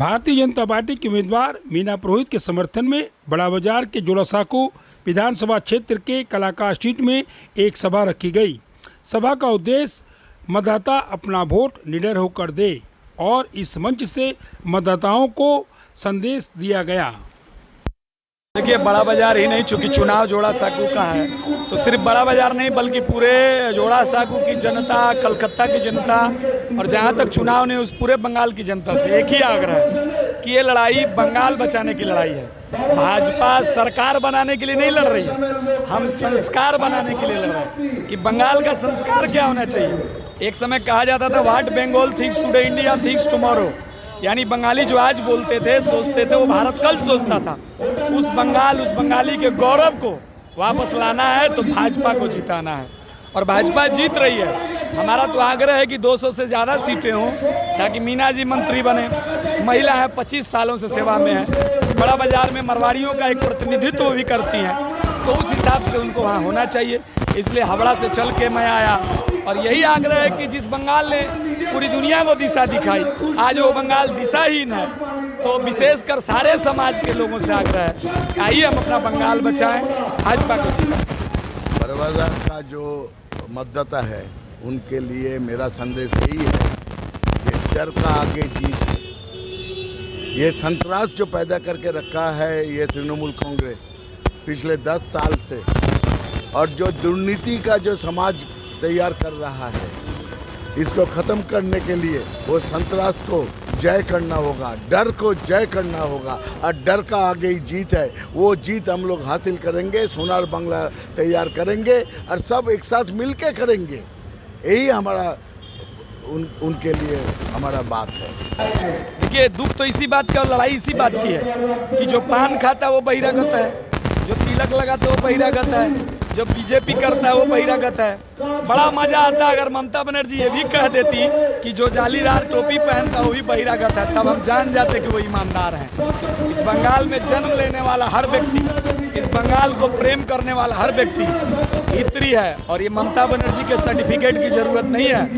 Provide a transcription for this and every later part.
Bharatiya Janata party के उम्मीदवार मीना पुरोहित के समर्थन में बड़ा बाजार के जोड़ासांको विधानसभा क्षेत्र के कलाकार स्ट्रीट में एक सभा रखी गई। सभा का उद्देश्य मतदाता अपना वोट निडर होकर दे और इस मंच से मतदाताओं को संदेश दिया गया। देखिए, बड़ा बाजार ही नहीं, चूंकि चुनाव जोड़ासांको का है तो सिर्फ बड़ा बाजार नहीं बल्कि पूरे जोड़ासांको की जनता, कलकत्ता की जनता और जहां तक चुनाव नहीं उस पूरे बंगाल की जनता से एक ही आग्रह है कि ये लड़ाई बंगाल बचाने की लड़ाई है। भाजपा सरकार बनाने के लिए नहीं लड़ रही है, हम संस्कार बनाने के लिए लड़ रहे हैं कि बंगाल का संस्कार क्या होना चाहिए। एक समय कहा जाता था what Bengal thinks today India thinks tomorrow, यानी बंगाली जो आज बोलते थे, सोचते थे, वो भारत कल सोचता था। उस बंगाली के गौरव को वापस लाना है तो भाजपा को जिताना है और भाजपा जीत रही है। हमारा तो आग्रह है कि 200 से ज़्यादा सीटें हों ताकि मीना जी मंत्री बने। महिला है, 25 सालों से सेवा में है, बड़ा बाजार में मरवाड़ियों का एक प्रतिनिधित्व भी करती हैं, तो उस हिसाब से उनको वहाँ होना चाहिए। इसलिए हावड़ा से चल के मैं आया और यही आग्रह है कि जिस बंगाल ने पूरी दुनिया को दिशा दिखाई, आज वो बंगाल दिशाहीन है, तो विशेषकर सारे समाज के लोगों से आग्रह है आइए हम अपना बंगाल बचाएं, भाजपा को जिताएं। बड़ा बाजार का जो मतदाता है उनके लिए मेरा संदेश यही है कि डर का आगे जीत है। ये संतरास जो पैदा करके रखा है ये तृणमूल कांग्रेस पिछले 10 साल से, और जो दुर्नीति का जो समाज तैयार कर रहा है, इसको ख़त्म करने के लिए वो संतरास को जय करना होगा, डर को जय करना होगा और डर का आगे ही जीत है। वो जीत हम लोग हासिल करेंगे, सोनार बांग्ला तैयार करेंगे और सब एक साथ मिलके करेंगे। यही हमारा उनके लिए हमारा बात है। देखिए, दुख तो इसी बात का और लड़ाई इसी बात की है कि जो पान खाता है वो बहिरागत है, जो तिलक लगाता है वो बहिरागत है, जो बीजेपी करता है वो बहिरागत है। बड़ा मजा आता अगर ममता बनर्जी ये भी कह देती कि जो जालीदार टोपी पहनता है वो भी बहिरागत है, तब हम जान जाते कि वो ईमानदार हैं। इस बंगाल में जन्म लेने वाला हर व्यक्ति, इस बंगाल को प्रेम करने वाला हर व्यक्ति हितरी है और ये ममता बनर्जी के सर्टिफिकेट की जरूरत नहीं है।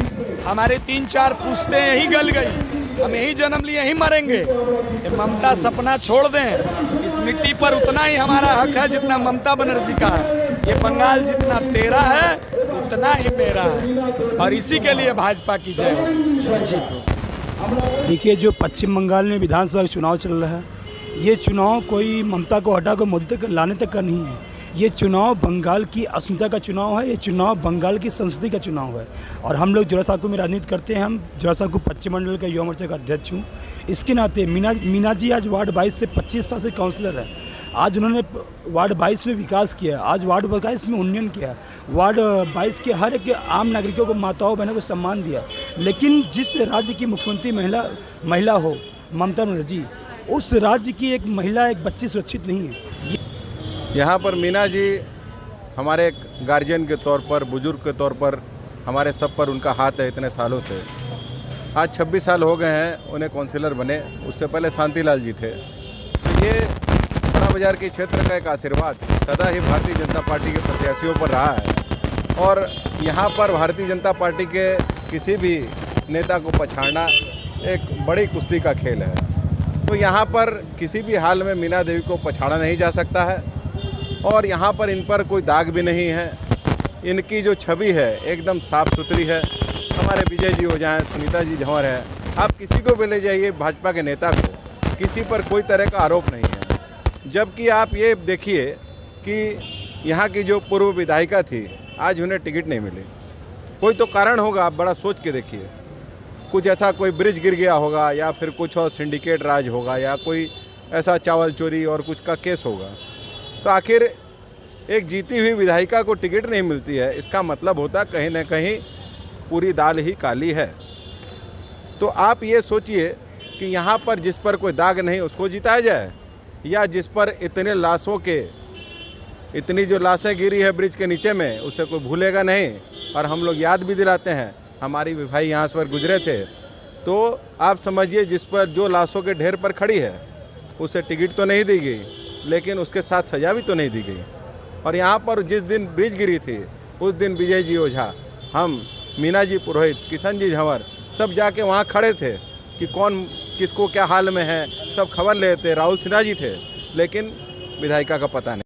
हमारे 3-4 पुश्तें यहीं गल गई, हम यहीं जन्म लिए यहीं मरेंगे। ये ममता सपना छोड़ दें, इस मिट्टी पर उतना ही हमारा हक है जितना ममता बनर्जी का है। ये बंगाल जितना तेरा है उतना ही मेरा है और इसी के लिए भाजपा की जय हो। देखिए, जो पश्चिम बंगाल में विधानसभा का चुनाव चल रहा है, ये चुनाव कोई ममता को हटा कर मोदी तक लाने तक का नहीं है। ये चुनाव बंगाल की अस्मिता का चुनाव है, ये चुनाव बंगाल की संस्कृति का चुनाव है। और हम लोग जोड़ासांको में राजनीति करते हैं, हम जोड़ासांको पश्चिम मंडल का युवा मोर्चा का अध्यक्ष हूँ। इसके नाते मीना जी आज वार्ड 22 से 25 साल से काउंसलर है। आज उन्होंने वार्ड 22 में विकास किया, आज वार्ड 22 में उन्नयन किया, वार्ड 22 के हर एक आम नागरिकों को, माताओं बहनों को सम्मान दिया। लेकिन जिस राज्य की मुख्यमंत्री महिला हो ममता बनर्जी, उस राज्य की एक महिला, एक बच्ची सुरक्षित नहीं है। यहाँ पर मीना जी हमारे एक गार्जियन के तौर पर, बुजुर्ग के तौर पर हमारे सब पर उनका हाथ है इतने सालों से। आज 26 साल हो गए हैं उन्हें काउंसिलर बने, उससे पहले शांतिलाल जी थे। ये बड़ा बाजार के क्षेत्र का एक आशीर्वाद सदा ही भारतीय जनता पार्टी के प्रत्याशियों पर रहा है और यहाँ पर भारतीय जनता पार्टी के किसी भी नेता को पछाड़ना एक बड़ी कुश्ती का खेल है। तो यहाँ पर किसी भी हाल में मीना देवी को पछाड़ा नहीं जा सकता है और यहाँ पर इन पर कोई दाग भी नहीं है। इनकी जो छवि है एकदम साफ़ सुथरी है। हमारे विजय जी हो जाएं, सुनीता जी झंवर है, आप किसी को भी ले जाइए भाजपा के नेता को, किसी पर कोई तरह का आरोप नहीं है। जबकि आप ये देखिए कि यहाँ की जो पूर्व विधायिका थी, आज उन्हें टिकट नहीं मिली। कोई तो कारण होगा, आप बड़ा सोच के देखिए। कुछ ऐसा कोई ब्रिज गिर गया होगा या फिर कुछ और सिंडिकेट राज होगा या कोई ऐसा चावल चोरी और कुछ का केस होगा। तो आखिर एक जीती हुई विधायिका को टिकट नहीं मिलती है, इसका मतलब होता कहीं ना कहीं पूरी दाल ही काली है। तो आप ये सोचिए कि यहाँ पर जिस पर कोई दाग नहीं उसको जिताया जाए, या जिस पर इतनी जो लाशें गिरी है ब्रिज के नीचे में उसे कोई भूलेगा नहीं। और हम लोग याद भी दिलाते हैं, हमारी भी भाई यहाँ पर गुजरे थे, तो आप समझिए जिस पर जो लाशों के ढेर पर खड़ी है उसे टिकट तो नहीं दी गई, लेकिन उसके साथ सजा भी तो नहीं दी गई। और यहाँ पर जिस दिन ब्रिज गिरी थी उस दिन विजय जी ओझा, हम, मीना जी पुरोहित, किशन जी झंवर सब जाके वहाँ खड़े थे कि कौन किसको क्या हाल में है, सब खबर लेते। राहुल सिन्हा जी थे, लेकिन विधायिका का पता नहीं।